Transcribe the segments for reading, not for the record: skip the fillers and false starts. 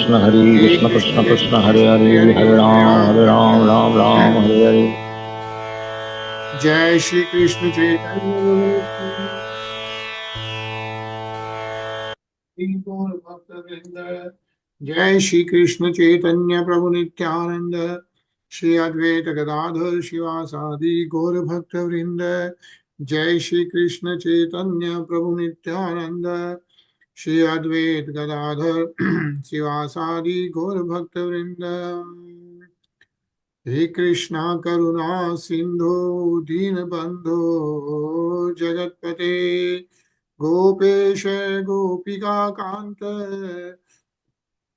Krishna Hare Krishna Krishna Krishna Hare Hare Hare Ram Ram Ram Hare Hare. जय श्री कृष्ण चैतन्य भक्तवृंद, जय श्री कृष्ण चैतन्य प्रभु नित्यानंद, श्री अद्वैत गदाधर शिवासादि गौर भक्तवृंद, जय श्री कृष्ण चैतन्य प्रभु नित्यानंद, श्री अद्वैत गदाधर शिवासादि गौर भक्तवृंद। हे कृष्णा करुणा सिंधु दीनबंधो जगतपते, गोपेश गोपिका कांत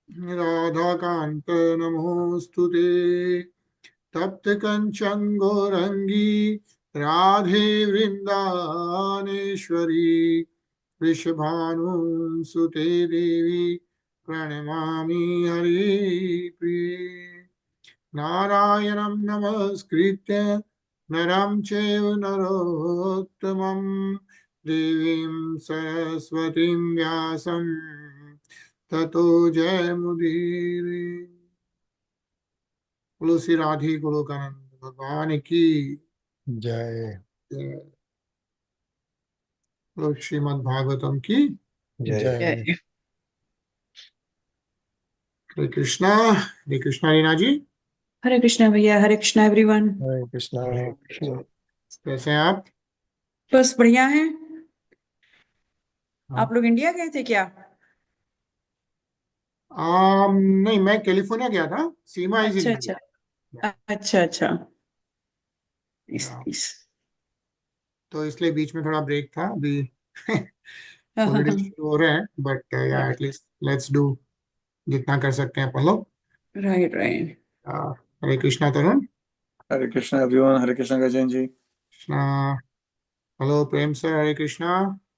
राधा कांत नमोस्तुते। तप्त कंचन गौरंगी राधे वृंदावनेश्वरी, वृषभानुसुते देवी प्रणमामि हरिप्रिये। नारायणं नमस्कृत्य नरं चैव नरोत्तमं, देवीं सरस्वतीं व्यासं ततो जयमुदीरये। बोलो श्री राधे गोलोकानंद भगवान की जय। बोलो श्रीमद् भागवतम की जय। हरे कृष्णा रीना जी। हरे कृष्णा भैया, हरे कृष्णा एवरीवन। हरे कृष्णा हरे कृष्णा। कैसे हैं आप? बस बढ़िया है। आप लोग इंडिया गए थे क्या? नहीं, मैं कैलिफोर्निया गया था। सीमा इज इन अच्छा अच्छा अच्छा। तो इसलिए बीच में थोड़ा ब्रेक था। अभी हॉलीडेज शुरू हो रहे हैं, बट या एटलीस्ट लेट्स डू जितना कर सकते हैं अपन लोग। Right right. Hare Krishna Tarun. Hare Krishna everyone. Hare Krishna Gajen ji. Krishna. Hello Prem sir, Hare Krishna.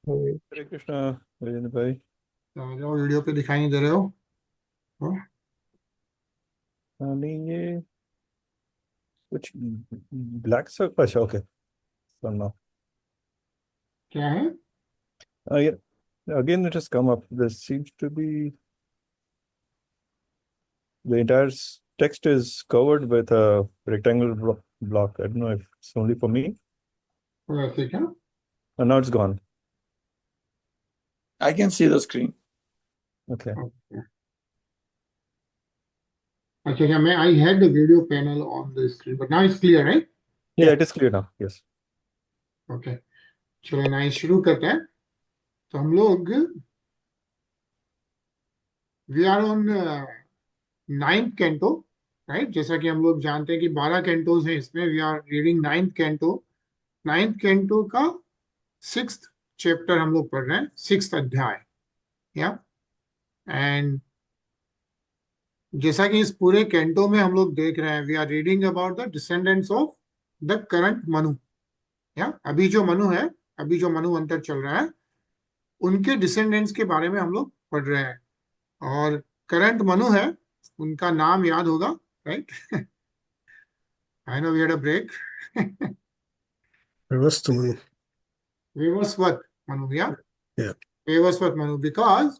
Hare Krishna Gajen भाई। जो वीडियो पे दिखाई नहीं दे रहे हो? नहीं, ये कुछ ब्लैक सा। अच्छा, ओके, सुनना। क्या है? Again, it has come up. There seems to be the entire text is covered with a rectangular block. I don't know if it's only for me. वैसे क्या? And now it's gone. I can see the screen. Okay. अच्छा क्या? मैं I had the video panel on the screen, but now it's clear, right? Yeah, it is clear now. Yes. Okay. चलो ना शुरू करते हैं। तो हम लोग we are on 9th canto, right? जैसा कि हम लोग जानते हैं कि 12 कैंटोज हैं इसमें। We are reading 9th canto. 9th canto का 6th चैप्टर हम लोग पढ़ रहे हैं, 6th अध्याय। या एंड जैसा कि इस पूरे कैंटो में हम लोग देख रहे हैं, we are reading about the descendants of the current Manu. या अभी जो मनु है, अभी जो मनु अंतर चल रहा है, उनके डिसेंडेंट्स के बारे में हम लोग पढ़ रहे हैं। और करंट मनु है, उनका नाम याद होगा, right? I know we had a break. Vivasvat Manu, yeah? Yeah. Vivasvat Manu, because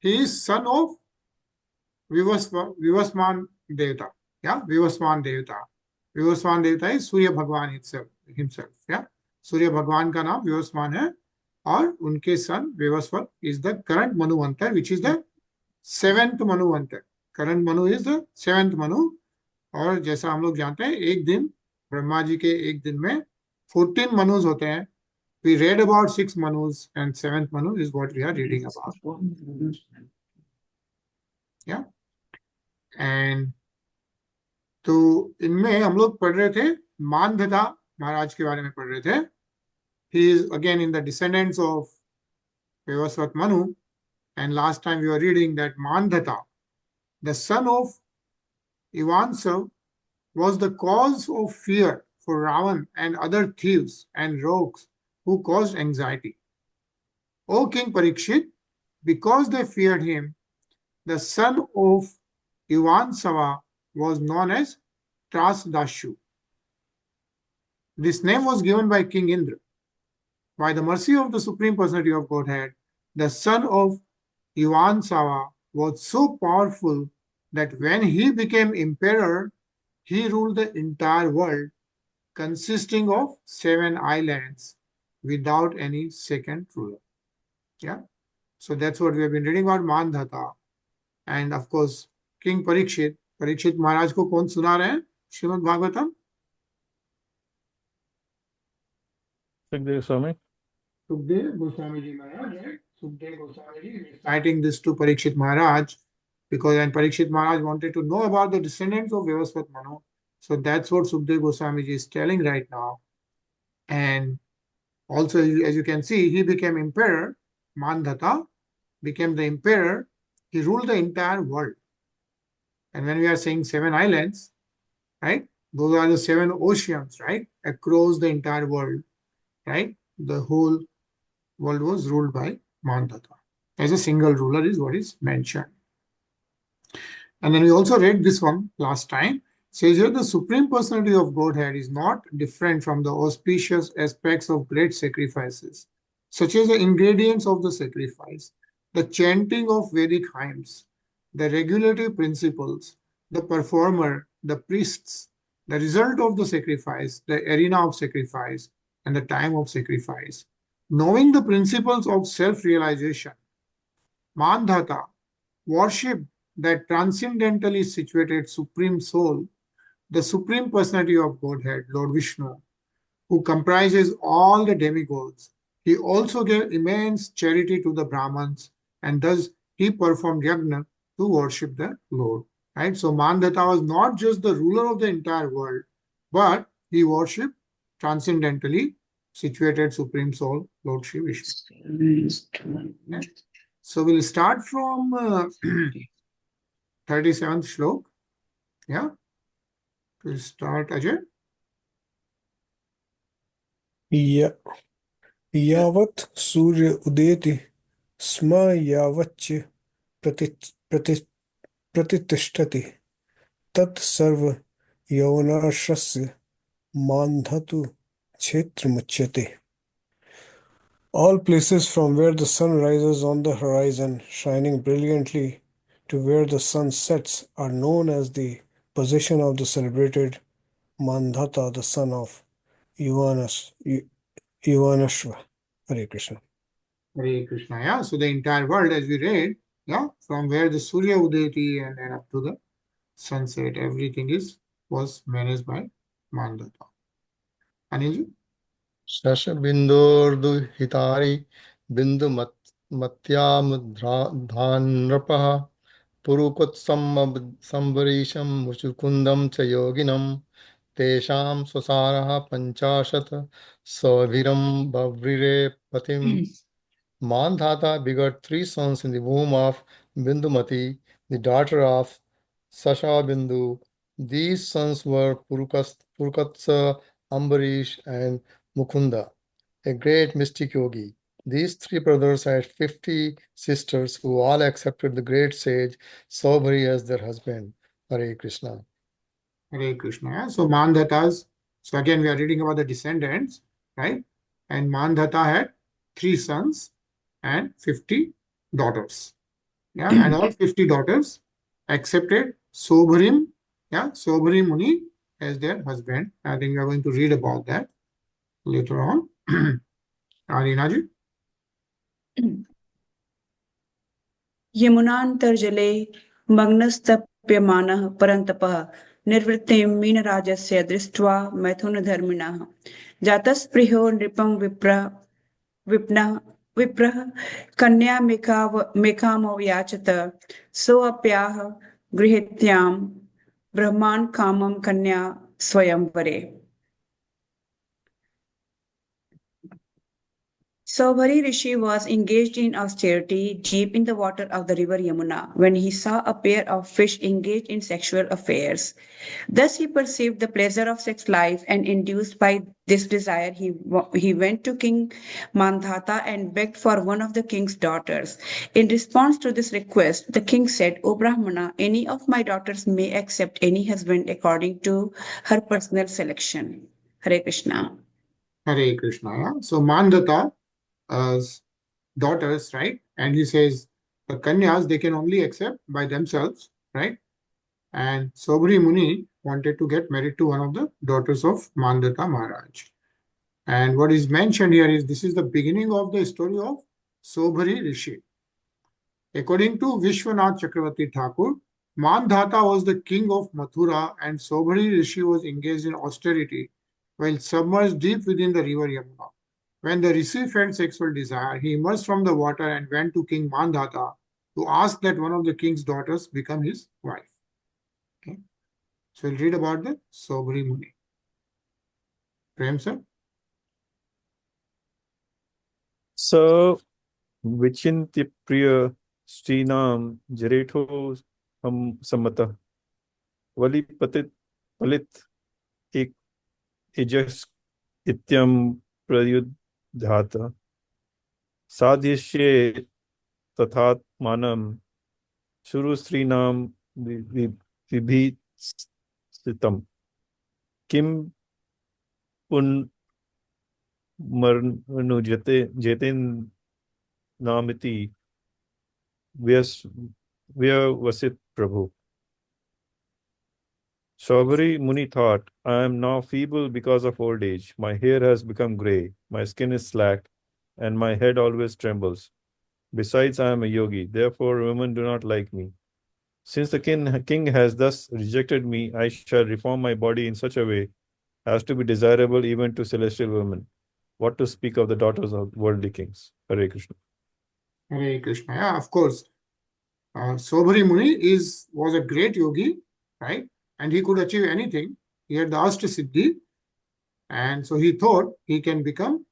he is son of Vivasman Devata. Yeah, Vivasman Devata. Vivasman Devata is Surya Bhagwan himself. Yeah, Surya Bhagwan का नाम Vivasman है, और उनके son Vivasvat is the current Manuvantar, which is the 7th Manuvantar. Current Manu is the 7th Manu. और जैसा हम लोग जानते हैं, एक दिन ब्रह्मा जी के एक दिन में 14 मनुज होते हैं। We read about 6 Manus, and 7th Manu is what we are reading about. Yeah. And तो इनमें हम लोग पढ़ रहे थे मानधता महाराज के बारे में पढ़ रहे थे। He is again in the descendants of Vivasvat Manu, and last time we were reading that Mandhata, the son of Ivansav, was the cause of fear for Ravan and other thieves and rogues who caused anxiety. O King Parikshit, because they feared him, the son of Ivansava was known as Trasdashu. This name was given by King Indra. By the mercy of the Supreme Personality of Godhead, the son of Ivansava was so powerful that when he became emperor, he ruled the entire world, consisting of 7 islands without any second ruler. Yeah. So that's what we have been reading about Mandhata. And of course, King Parikshit. Parikshit Maharaj को कौन सुना रहे हैं Shrimad Bhagavatam? Sukhdev Swami. Sukhdev Goswami Ji Maharaj, right? Sukhdev Goswami Ji is reciting this to Parikshit Maharaj because when Parikshit Maharaj wanted to know about the descendants of Vyavasvat Manu, so that's what Sukhdev Goswami Ji is telling right now. And also, as you can see, he became emperor. Mandhata became the emperor. He ruled the entire world. And when we are saying 7 islands, right? Those are the 7 oceans, right? Across the entire world, right? The whole world was ruled by Mandhata. As a single ruler is what is mentioned. And then we also read this one last time. Says here the Supreme Personality of Godhead is not different from the auspicious aspects of great sacrifices, such as the ingredients of the sacrifice, the chanting of Vedic hymns, the regulative principles, the performer, the priests, the result of the sacrifice, the arena of sacrifice, and the time of sacrifice. Knowing the principles of self-realization, Mandhata worshipped that transcendentally situated Supreme Soul, the Supreme Personality of Godhead, Lord Vishnu, who comprises all the demigods. He also gave immense charity to the Brahmins, and thus he performed yajna to worship the Lord. Right? So Mandhata was not just the ruler of the entire world, but he worshipped transcendentally situated Supreme Soul, Lord Shri Vishnu. Okay? So we'll start from 37th shlok. Yeah. We'll start, Ajay. यावत् सूर्य उदेति स्म यावच्च प्रतितिष्ठति तत्सर्व यौनाश्रस्य मान्धतु क्षेत्रमुच्यते. All places from where the sun rises on the horizon, shining brilliantly, to where the sun sets are known as the possession of the celebrated Mandhata, the son of Yuvanashva. Hare Krishna. Hare Krishna. Yeah. So the entire world, as we read, yeah, from where the Surya Udeti and then up to the sunset, everything was managed by Mandhata. Anilji? शश बिन्दोर्दुहितारि बिन्दु मत्यामुद्धानृपः पुरुकुत्सम्बरीशं मुचुकुन्दं च योगिनं तेषां स्वसारः 50 सौभिरं बव्रिरे पतिम्. Mandhata begot 3 sons in the womb of Bindumati, the daughter of Sashabindu. These sons were Purukatsa, Ambarish, and Mukunda, a great mystic yogi. These 3 brothers had 50 sisters who all accepted the great sage Saubhari as their husband. Hare Krishna. Hare Krishna. Yeah. So Mandhatas, so again we are reading about the descendants, right? And Mandhata had 3 sons and 50 daughters. Yeah, and all 50 daughters accepted Saubharim, yeah, SaubhariMuni as their husband. I think we are going to read about that later on. Arinaji. यमुनान्तर्जले मग्नस्तप्यमानः परन्तपः निर्वृत्तिं मीनराजस्य दृष्ट्वा मैथुनधर्मिणः जातस्पृहो नृपं विप्रः कन्यामेकामयाचत सोऽप्याह गृहीत्यां ब्रह्मान् कामं कन्या स्वयंवरे. Saubhari Rishi was engaged in austerity deep in the water of the river Yamuna when he saw a pair of fish engaged in sexual affairs. Thus he perceived the pleasure of sex life, and induced by this desire, he went to King Mandhata and begged for one of the king's daughters. In response to this request, the king said, "O Brahmana, any of my daughters may accept any husband according to her personal selection." Hare Krishna. Hare Krishna. Yeah. So Mandhata daughters, right? And he says, the Kanyas, they can only accept by themselves, right? And SaubhariMuni wanted to get married to one of the daughters of Mandata Maharaj. And what is mentioned here is this is the beginning of the story of Saubhari Rishi. According to Vishwanath Chakravarti Thakur, Mandhata was the king of Mathura and Saubhari Rishi was engaged in austerity while submerged deep within the river Yamuna. When the Rishi felt sexual desire, he emerged from the water and went to King Mandhata to ask that one of the king's daughters become his wife. Okay. So we'll read about the SaubhariMuni. Prem sir? So, Vichintya Priya Srinam Jaretho Samata Vali Patit Palit Ik Ijas Ityam Prayudhata Sadhyasye Tathat Manam Shuru Srinam Vibhisitam Kim Pun Marnu Jatin Namiti Vyavasit Prabhu. Saubhari Muni thought, I am now feeble because of old age. My hair has become grey, my skin is slack, and my head always trembles. Besides, I am a yogi, therefore women do not like me. Since the king has thus rejected me, I shall reform my body in such a way as to be desirable even to celestial women. What to speak of the daughters of worldly kings? Hare Krishna. Hare Krishna. Yeah, of course. SaubhariMuni was a great yogi, right? And he could achieve anything. He had the Ashtasiddhi, and so he thought he can reform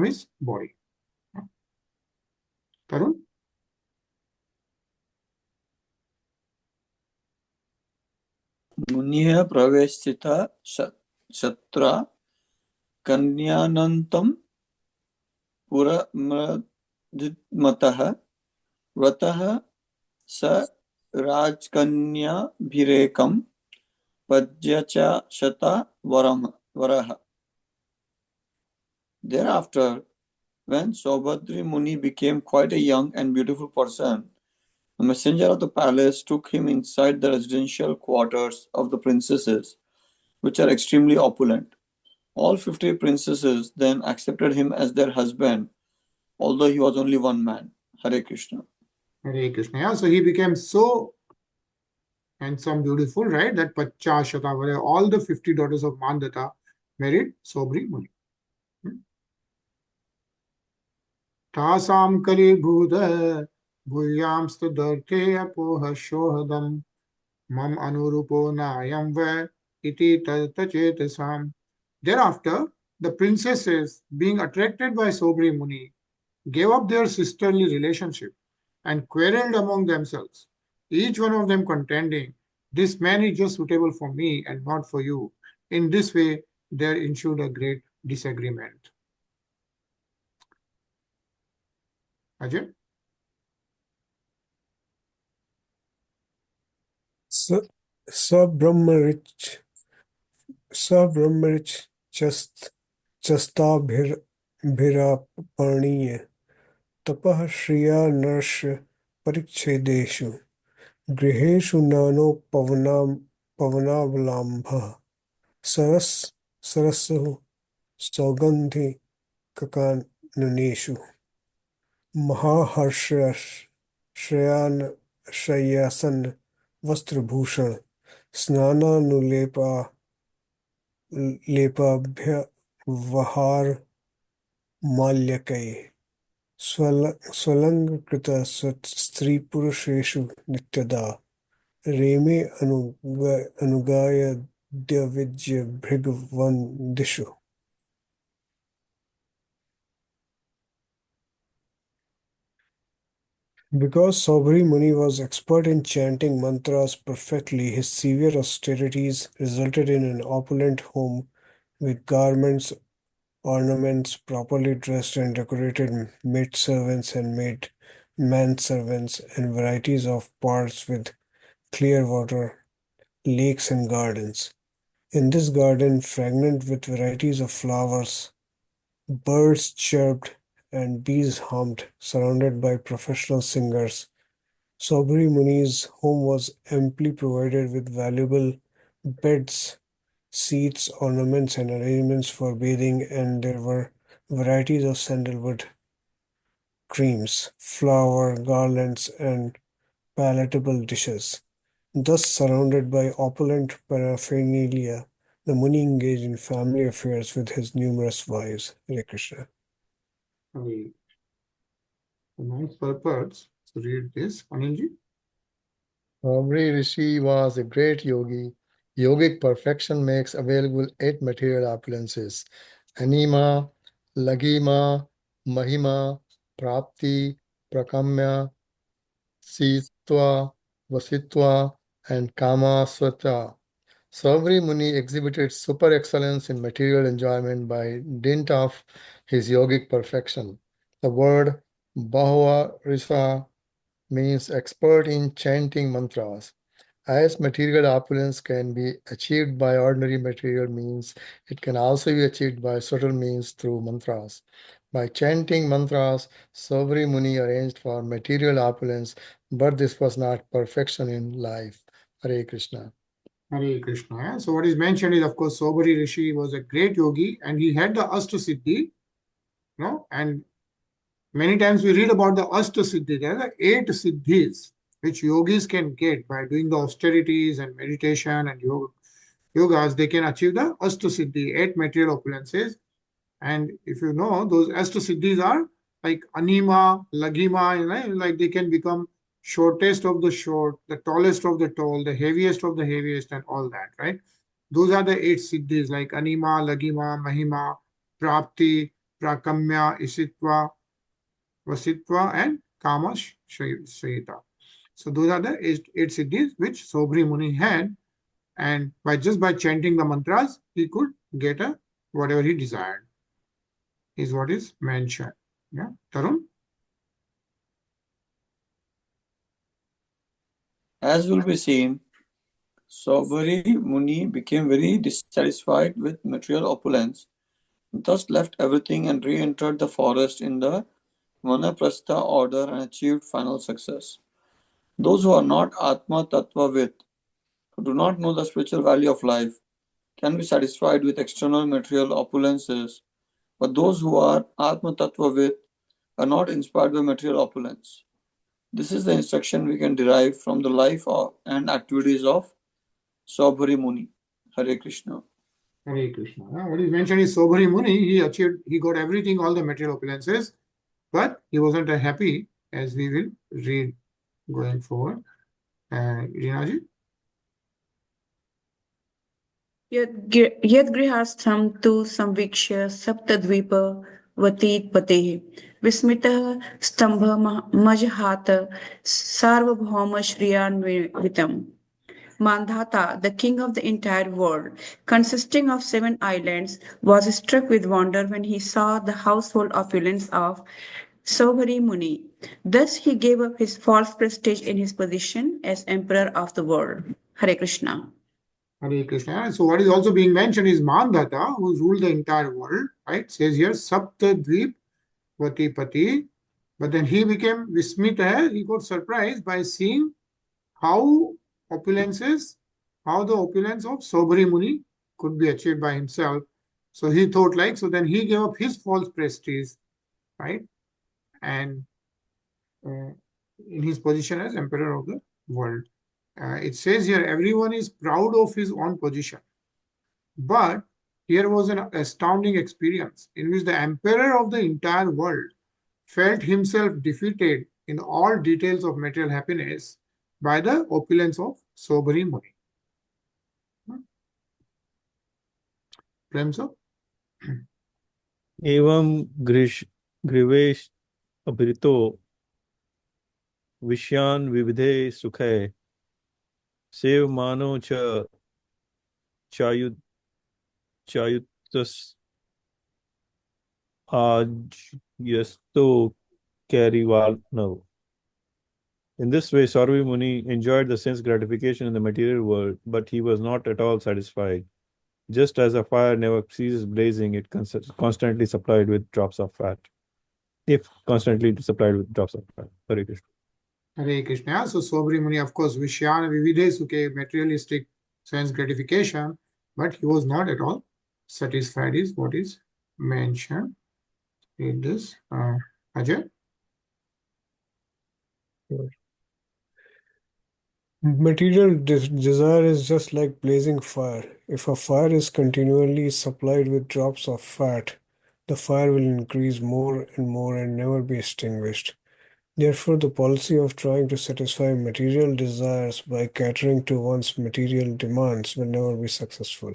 his body. Tarun? मुनिः प्रवेशितः शत्रा कन्यानन्तं पुरमदिमतः व्रतः स राजकन्याभिरेकं पद्य च शता वरः. Thereafter, when Saubhadri Muni became quite a young and beautiful person, the messenger of the palace took him inside the residential quarters of the princesses, which are extremely opulent. All 50 princesses then accepted him as their husband, although he was only one man. Hare Krishna. Hare Krishna. Yeah, so he became so handsome, beautiful, right? That Pacha Shatavara, all the 50 daughters of Mandata married SaubhariMuni. Tasam kali bhuda bhulyam stadarte apoha shohadam mam anurupo nayam va iti tatachetesam. Thereafter, the princesses, being attracted by SaubhariMuni, gave up their sisterly relationship and quarreled among themselves, each one of them contending, this man is just suitable for me and not for you. In this way, there ensued a great disagreement. Ajay? Sabrahmarich chastabhiraparniye tapah shriya narsh parichedeshu griheshu nano pavanavlambha sarasahu saugandhi kakanuneshu महाहर्षयासन वस्त्रभूषण स्नानानुलेपाभ्यवहार माल्यकै स्वलंकृत स्त्री पुरुषेषु नित्यदा रेमे अनुगाय द्यविज्य भृगवन्दिषु. Because SaubhariMuni was expert in chanting mantras perfectly, his severe austerities resulted in an opulent home with garments, ornaments, properly dressed and decorated maidservants and manservants, and varieties of parts with clear water, lakes and gardens. In this garden, fragrant with varieties of flowers, birds chirped and bees hummed, surrounded by professional singers. SaubhariMuni's home was amply provided with valuable beds, seats, ornaments, and arrangements for bathing, and there were varieties of sandalwood creams, flower garlands, and palatable dishes. Thus, surrounded by opulent paraphernalia, the Muni engaged in family affairs with his numerous wives. Hare Krishna. Hare. A nice purpose. So read this, Anilji. Saubhari Rishi was a great yogi. Yogic perfection makes available 8 material opulences: anima, lagima, mahima, prapti, prakamya, sitva, vasitva, and kamasvata. Saubhari Muni exhibited super excellence in material enjoyment by dint of his yogic perfection. The word Bahava Risa means expert in chanting mantras. As material opulence can be achieved by ordinary material means, it can also be achieved by subtle means through mantras. By chanting mantras, Saubhari Muni arranged for material opulence, but this was not perfection in life. Hare Krishna. Hare Krishna. Yeah? So what is mentioned is, of course, Saubhari Rishi was a great yogi and he had the Ashtasiddhi, and many times we read about the Ashtasiddhi. There are 8 siddhis which yogis can get by doing the austerities and meditation and yogas. They can achieve the Ashtasiddhi, 8 material opulences. And if you know, those Ashtasiddhis are like Anima, Lagima, like they can become shortest of the short, the tallest of the tall, the heaviest of the heaviest, and all that, right? Those are the 8 siddhis like Anima, Lagima, Mahima, Prapti, Prakamya, Isitva, Vasitva, and Kama Shayita. So those are the 8 siddhis which Saubhari Muni had, and by chanting the mantras, he could get whatever he desired. Is what is mentioned. Yeah, Tarun? As will be seen, Saubhari Muni became very dissatisfied with material opulence, thus left everything and re-entered the forest in the Vanaprastha order and achieved final success. Those who are not Atma Tattvavid, who do not know the spiritual value of life, can be satisfied with external material opulences, but those who are Atma Tattvavid are not inspired by material opulence. This is the instruction we can derive from the life and activities of Saubhari Muni. Hare Krishna. Hare Krishna. What is mentioned is Saubhari Muni, he got everything, all the material opulences, but he wasn't happy, as we will read going forward. Rinaji? यद गृहस्थं तु संवीक्ष्य सप्तद्वीप वतीत्पतेः विस्मितः स्तम्भमजहात सार्वभौमश्रियान्वितम्. Mandhata, the king of the entire world, consisting of 7 islands, was struck with wonder when he saw the household opulence of Saubhari Muni. Thus he gave up his false prestige in his position as emperor of the world. Hare Krishna. Hare Krishna. So what is also being mentioned is Mandhata, who ruled the entire world, right? Says here, Saptadvip Vatipati. But then he became Vismita, he got surprised by seeing how the opulence of Saubhari Muni could be achieved by himself. So he thought so then he gave up his false prestige, right? And in his position as emperor of the world. It says here, everyone is proud of his own position. But here was an astounding experience in which the emperor of the entire world felt himself defeated in all details of material happiness by the opulence of Saubhari Muni. Premsa? Evam Grivesh Abhrito Vishyan Vividhe Sukhe Sev Mano Chayutas Aj Yasto Karivalno. In this way, Saubhari Muni enjoyed the sense gratification in the material world, but he was not at all satisfied. Just as a fire never ceases blazing, it constantly supplied with drops of fat. if constantly supplied with drops of fat. Hare Krishna. Hare Krishna. So SaubhariMuni, of course, Vishyana Vividhe Sukhe, materialistic sense gratification, but he was not at all satisfied, is what is mentioned in this. Ajay? Material desire is just like blazing fire. If a fire is continually supplied with drops of fat, the fire will increase more and never be extinguished. Therefore, the policy of trying to satisfy material desires by catering to one's material demands will never be successful.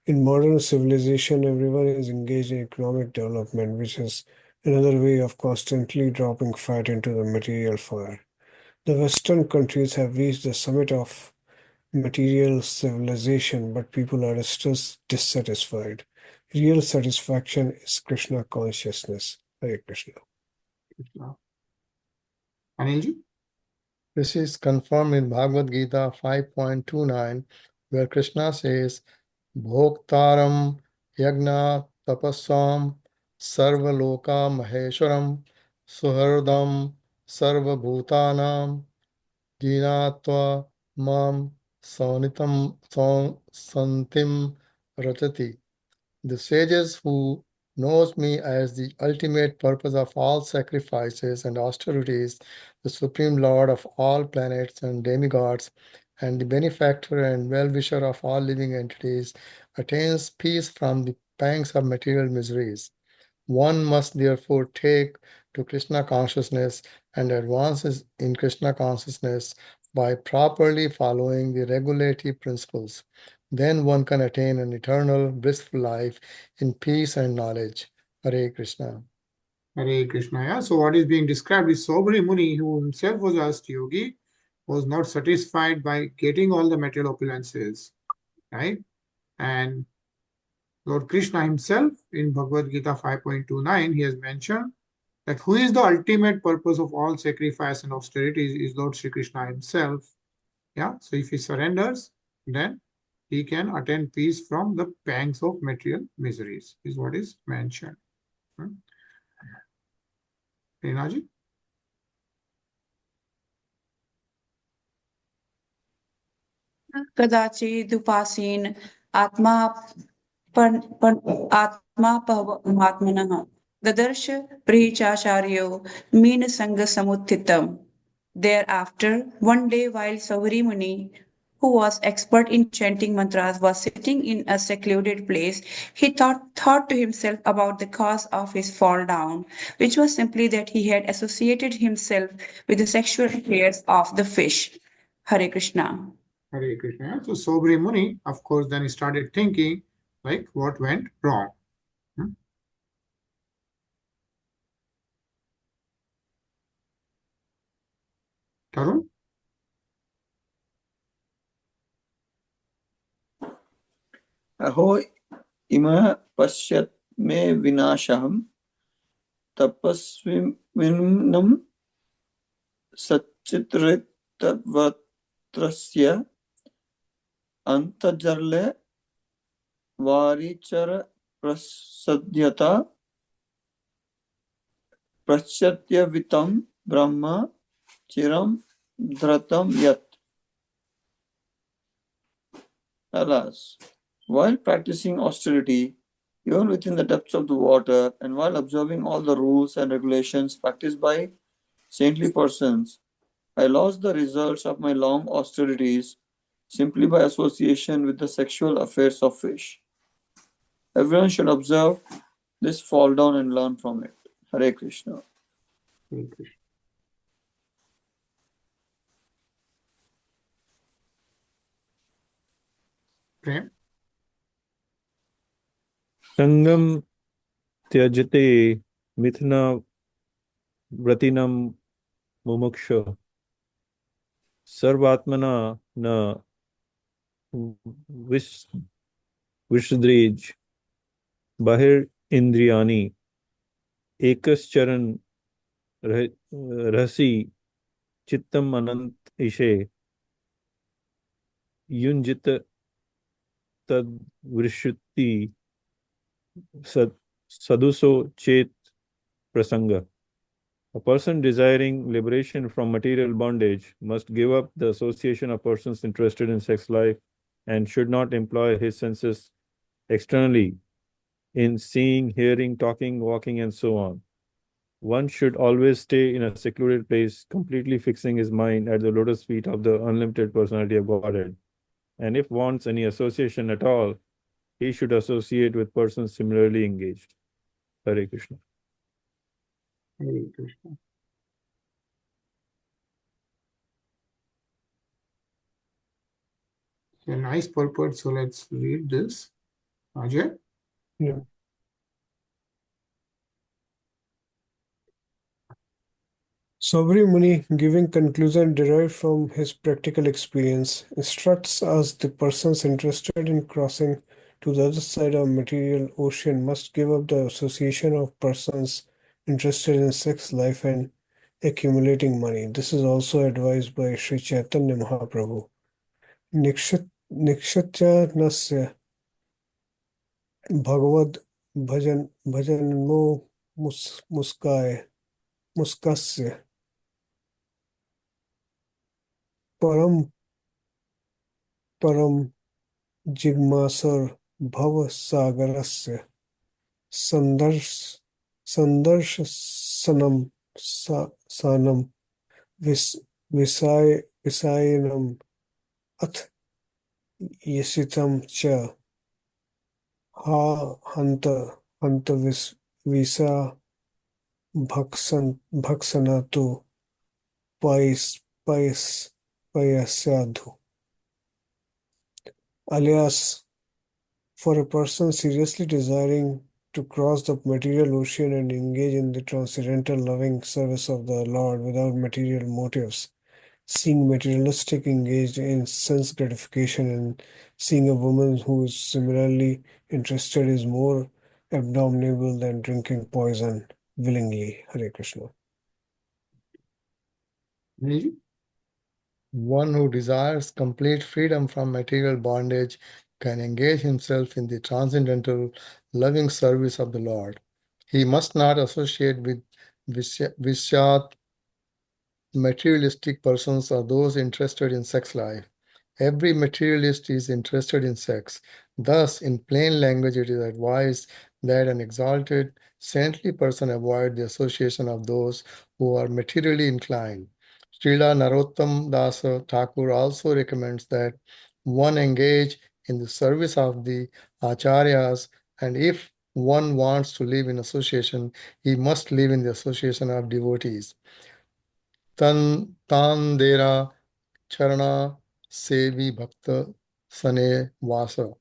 In modern civilization, everyone is engaged in economic development, which is another way of constantly dropping fat into the material fire. The Western countries have reached the summit of material civilization, but people are still dissatisfied. Real satisfaction is Krishna consciousness. Hare Krishna. Anilji? This is confirmed in Bhagavad Gita 5.29, where Krishna says, Bhoktaram yagna tapasam sarvaloka maheshwaram suhardam sarvabhutanam jinatva mam santim rachati. The sages who knows me as the ultimate purpose of all sacrifices and austerities, the supreme lord of all planets and demigods, and the benefactor and well-wisher of all living entities, attains peace from the pangs of material miseries. One must therefore take to Krishna consciousness and advances in Krishna consciousness by properly following the regulative principles. Then one can attain an eternal, blissful life in peace and knowledge. Hare Krishna. Hare Krishna. Yeah. So what is being described is SaubhariMuni, who himself was asked yogi, was not satisfied by getting all the material opulences, right? And Lord Krishna himself in Bhagavad Gita 5.29, he has mentioned that who is the ultimate purpose of all sacrifice and austerity is Lord Sri Krishna himself. Yeah. So if he surrenders, then he can attain peace from the pangs of material miseries, is what is mentioned. Rinaji? कदाचिदुपासीन आत्मा आत्मापमात्मनः ददर्श प्रियचाचार्यो मीनसंगसमुत्थितम्. Thereafter, one day while Saubhari Muni, who was expert in chanting mantras, was sitting in a secluded place, he thought to himself about the cause of his fall down, which was simply that he had associated himself with the sexual affairs of the fish. Hare Krishna. Hare Krishna. So SaubhariMuni, of course, then he started thinking like what went wrong. Tarun? अहो इमः पश्यत् मे विनाशहं तपस्विनं सच्चित्रितवत्रस्य अन्तर्जले वारिचर प्रसद्यता प्रश्यत्यवितं ब्रह्म चिरं धृतं यत्. Alas, while practicing austerity, even within the depths of the water, and while observing all the rules and regulations practiced by saintly persons, I lost the results of my long austerities simply by association with the sexual affairs of fish. Everyone should observe this fall down and learn from it. Hare Krishna. Hare Krishna. Prem? Sangam tyajate mithna vratinam mumuksha sarvatmana na vishdrej bahir indriyani ekascharan rahasi chittam anant ishe yunjit tad vrishti saduso chet prasanga. A person desiring liberation from material bondage must give up the association of persons interested in sex life and should not employ his senses externally in seeing, hearing, talking, walking, and so on. One should always stay in a secluded place, completely fixing his mind at the lotus feet of the unlimited personality of Godhead. And if wants any association at all, he should associate with persons similarly engaged. Hare Krishna. Hare Krishna. A nice purport. So let's read this. Ajay. Yeah. SaubhariMuni, giving conclusion derived from his practical experience, instructs us the persons interested in crossing to the other side of material ocean must give up the association of persons interested in sex life and accumulating money. This is also advised by Sri Chaitanya Mahaprabhu. Nikshatya nasya bhagavad bhajanmo muskasya param param जिज्ञासुर भव सागरस्य संदर्शनम सानम विसायनम अथ यसितम च हा हंत हंत विसा भक्षनातु पयस्याधु. Alias, for a person seriously desiring to cross the material ocean and engage in the transcendental loving service of the Lord without material motives, seeing materialistic engaged in sense gratification and seeing a woman who is similarly interested is more abominable than drinking poison willingly. Hare Krishna. Hare. One who desires complete freedom from material bondage can engage himself in the transcendental loving service of the Lord. He must not associate with Vishyat materialistic persons or those interested in sex life. Every materialist is interested in sex. Thus, in plain language, it is advised that an exalted, saintly person avoid the association of those who are materially inclined. Srila Narottam Dasa Thakur also recommends that one engage in the service of the acharyas, and if one wants to live in association, he must live in the association of devotees. Tandera Charana Sevi Bhakta Sane Vasa.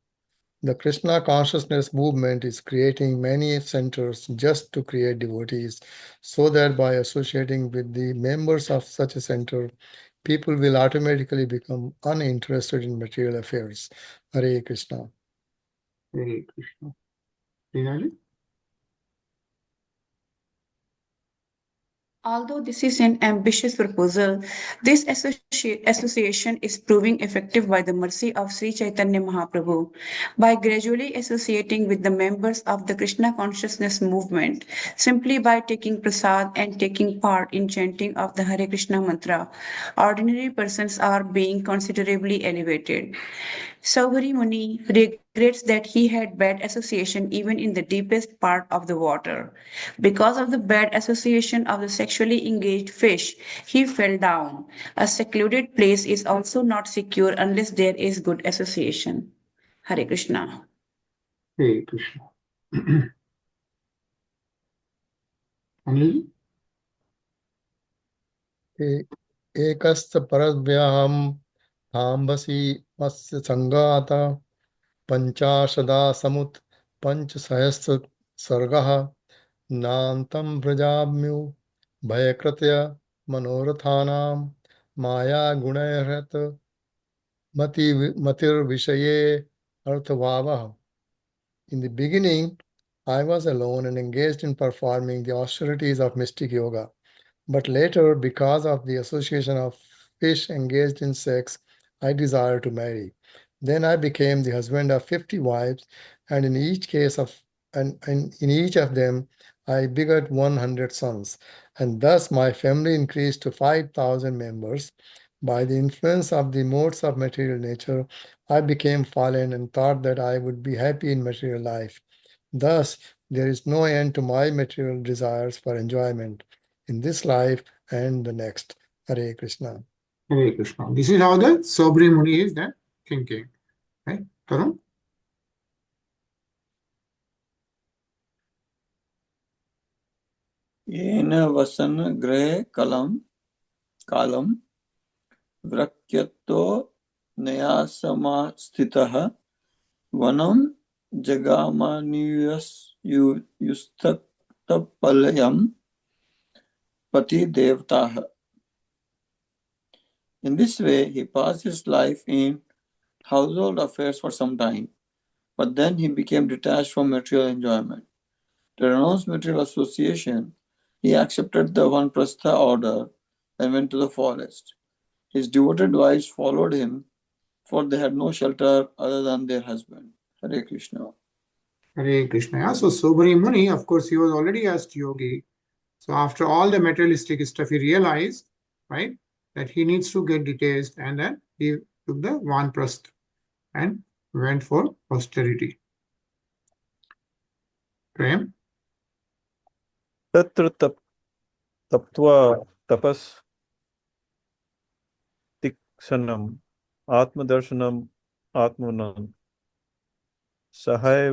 The Krishna consciousness movement is creating many centers just to create devotees, so that by associating with the members of such a center, people will automatically become uninterested in material affairs. Hare Krishna. Hare Krishna. Rinaji? Although this is an ambitious proposal, this association is proving effective by the mercy of Sri Chaitanya Mahaprabhu. By gradually associating with the members of the Krishna consciousness movement, simply by taking prasad and taking part in chanting of the Hare Krishna mantra, ordinary persons are being considerably elevated. Saubharimuni regrets that he had bad association even in the deepest part of the water. Because of the bad association of the sexually engaged fish, he fell down. A secluded place is also not secure unless there is good association. Hare Krishna. Hare Krishna. Anil? Ekasta parasvyaham thambasi masya sangata panchashada samut panchasahasra sargaha nantam vrajamyu bhayakratya manorathanam maya gunayarhat matir vishaye arthavavaha. In the beginning, I was alone and engaged in performing the austerities of mystic yoga. But later, because of the association of fish engaged in sex, I desired to marry. Then I became the husband of 50 wives, and in each of them, I begot 100 sons, and thus my family increased to 5,000 members. By the influence of the modes of material nature, I became fallen and thought that I would be happy in material life. Thus, there is no end to my material desires for enjoyment in this life and the next. Hare Krishna. Hare Krishna. This is how the SaubhariMuni is then thinking. Right? Tarun? येन वसन ग्रहे कालम व्रक्यतो न्यासमास्थितः वनं जगामनियुस्तपलयं पति देवताः. In this way, he passed his life in household affairs for some time, but then he became detached from material enjoyment. To renounce material association, he accepted the Vanprastha order and went to the forest. His devoted wives followed him, for they had no shelter other than their husband. Hare Krishna. Hare Krishna. Yeah, so SaubhariMuni, of course, he was already a yogi. So after all the materialistic stuff, he realized, right, that he needs to get detached, and then he took the Vanprastha and went for austerity. Prem? Tatra taptva tapas tiksanam atmadarshanam atmanam sahai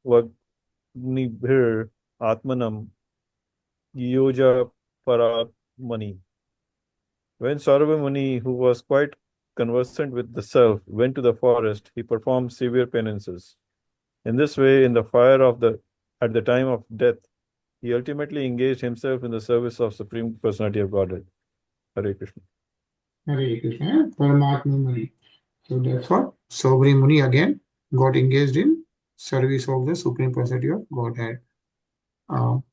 vagnibhir atmanam yoja paramani. When SaubhariMuni, who was quite conversant with the self, went to the forest, he performed severe penances. In this way, in the fire of at the time of death, he ultimately engaged himself in the service of Supreme Personality of Godhead. Hare Krishna. Hare Krishna. Paramatma Muni. So that's what SaubhariMuni again got engaged in service of the Supreme Personality of Godhead. So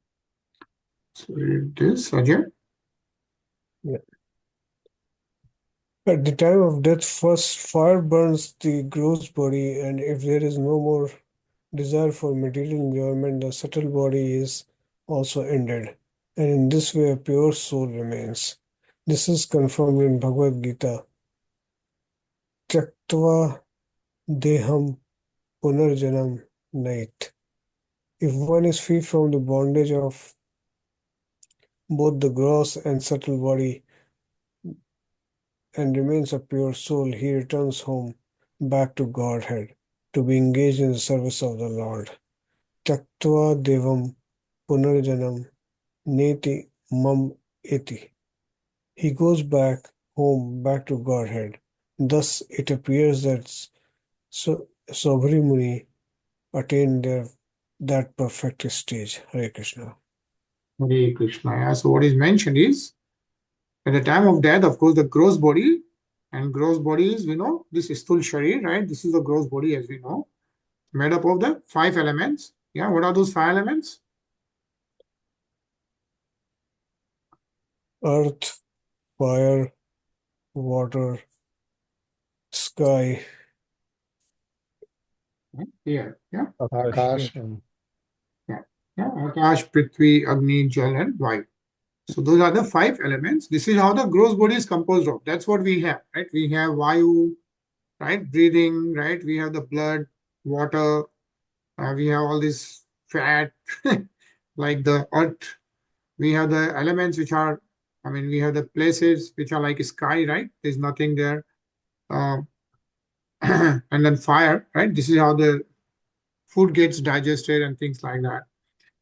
this, Ajay? Yeah. At the time of death, first fire burns the gross body, and if there is no more desire for material enjoyment, the subtle body is also ended, and in this way a pure soul remains. This is confirmed in Bhagavad Gita. Tyaktva deham punarjanam nait. If one is free from the bondage of both the gross and subtle body and remains a pure soul, he returns home back to Godhead to be engaged in the service of the Lord. Tyaktva devam punarjanam neti mam eti. He goes back home, back to Godhead. Thus it appears that SaubhariMuni attained that perfect stage. Hare Krishna. Hare Krishna. Yeah. So what is mentioned is, at the time of death, of course, the gross body, and gross body is, we know, this is Sthul Sharir, right? This is the gross body, as we know, made up of the 5 elements. Yeah, what are those 5 elements? Earth, fire, water, sky, Here, yeah, Akash. yeah, Akash, Prithvi, Agni, Jal, and Vayu. So those are the 5 elements. This is how the gross body is composed of. That's what we have, right? We have Vayu, right? Breathing, right? We have the blood, water. We have all this fat, like the earth. We have the elements which are, we have the places which are like sky, right? There's nothing there. And then fire, right? This is how the food gets digested and things like that.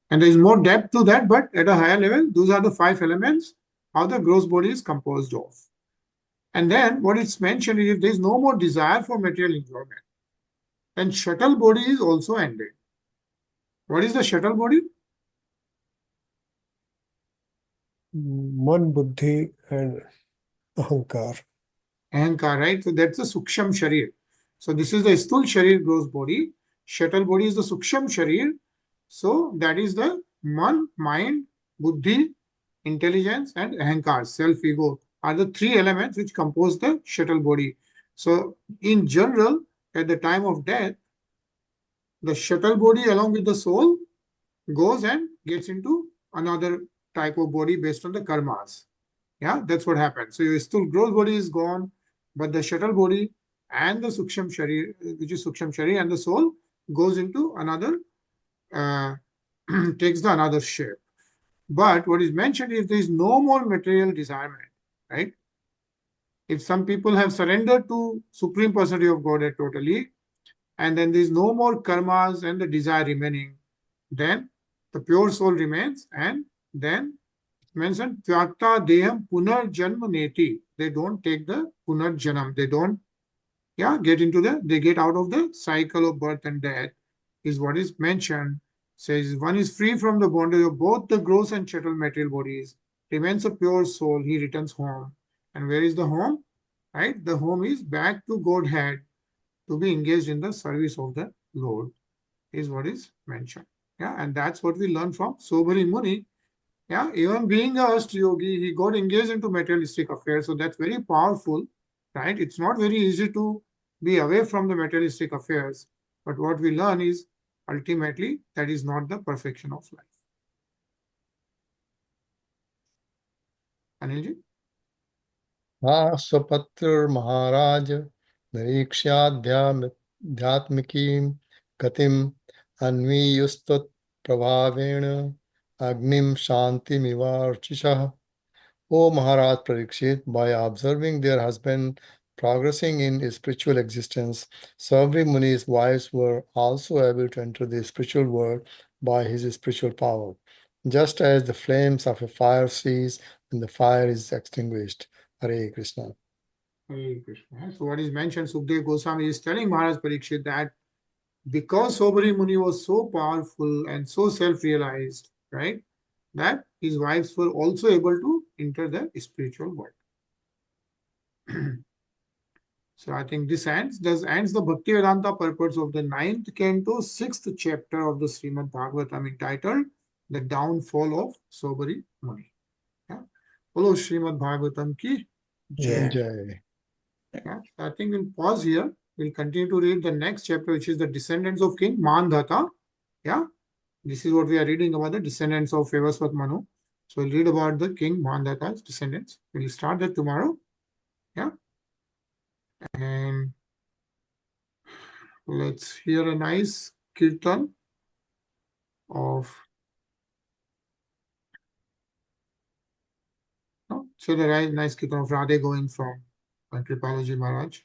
And there is more depth to that, but at a higher level, those are the 5 elements how the gross body is composed of. And then what it's mentioned is, if there is no more desire for material enjoyment, then shuttle body is also ended. What is the shuttle body? Man, Buddhi, and Ahankar. Ahankar, right? So that's the Suksham Sharir. So this is the Sthul Sharir, gross body. Shuttle body is the Suksham Sharir. So that is the Man, mind, Buddhi, intelligence, and Ahankar, self-ego, are the 3 elements which compose the shuttle body. So in general, at the time of death, the shuttle body along with the soul goes and gets into another type of body based on the karmas. Yeah, that's what happens. So your still gross body is gone, but the shuttle body and the Suksham Sharir, which is Suksham Sharir, and the soul goes into another, takes the another shape. But what is mentioned is there is no more material desirement, right? If some people have surrendered to Supreme Personality of Godhead totally, and then there is no more karmas and the desire remaining, then the pure soul remains, and then mentioned Tyakta Deham Punarjanma Neti. They don't take the Punarjanam. They don't get into they get out of the cycle of birth and death, is what is mentioned. Says one is free from the bondage of both the gross and subtle material bodies, remains a pure soul, he returns home. And where is the home? Right? The home is back to Godhead, to be engaged in the service of the Lord, is what is mentioned. Yeah, and that's what we learn from SaubhariMuni. Yeah, even being a Ast Yogi, he got engaged into materialistic affairs. So that's very powerful, right? It's not very easy to be away from the materialistic affairs. But what we learn is ultimately that is not the perfection of life. Anilji? स्वपत्र महाराज निरीक्ष्याध्यात्मिकीं गतिम अन्वीयुस्तत् प्रभावेण अग्निम शांतिमिवार्चिषः. O Maharaj Parikshit, by observing their husband progressing in his spiritual existence, Saubhari Muni's wives were also able to enter the spiritual world by his spiritual power, just as the flames of a fire cease when the fire is extinguished. Hare Krishna. Hare Krishna. So what is mentioned, Sukdev Goswami is telling Maharaj Parikshit that because SaubhariMuni was so powerful and so self-realized, right, that his wives were also able to enter the spiritual world. So I think this ends the Bhakti Vedanta purpose of the 9th canto, 6th chapter of the Srimad Bhagavatam, entitled The Downfall of SaubhariMuni. Yeah. Hello, Srimad Bhagavatam ki jai. Jai. Yeah. I think we'll pause here. We'll continue to read the next chapter, which is the descendants of King Mandhata. Yeah. This is what we are reading about, the descendants of Vivasvat Manu. So we'll read about the King Mandhata's descendants. We'll start that tomorrow. Yeah. And let's hear a nice kirtan of so the nice kirtan of Radhe Govind from Kripalaji Maharaj.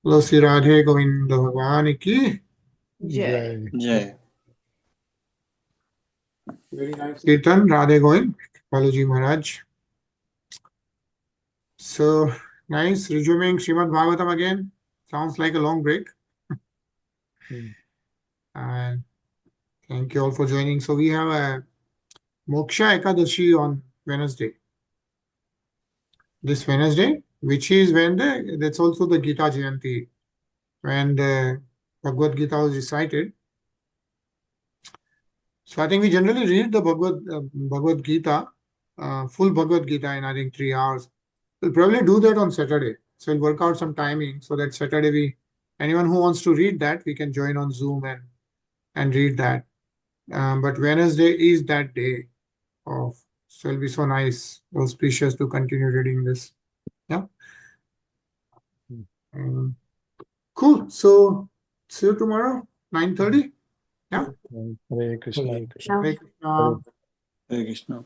Hello, Sri Radhe Govind Bhagwan ki. Jai. Jai. Very nice Kirtan, Radhe Govind, Baluji Maharaj. So, nice resuming Srimad Bhagavatam again. Sounds like a long break. And thank you all for joining. So, we have a Moksha Ekadashi on Wednesday. This Wednesday, which is when that's also the Gita Jayanti, when the Bhagavad Gita was recited. So I think we generally read the Bhagavad Gita, full Bhagavad Gita in I think 3 hours. We'll probably do that on Saturday. So we'll work out some timing so that Saturday anyone who wants to read that, we can join on Zoom and read that. But Wednesday is that day of, so it'll be so nice, auspicious to continue reading this. Yeah. Cool. So see you tomorrow, 9:30. Yeah. Hare Krishna. Hare Krishna. Hare Krishna. Hare Krishna.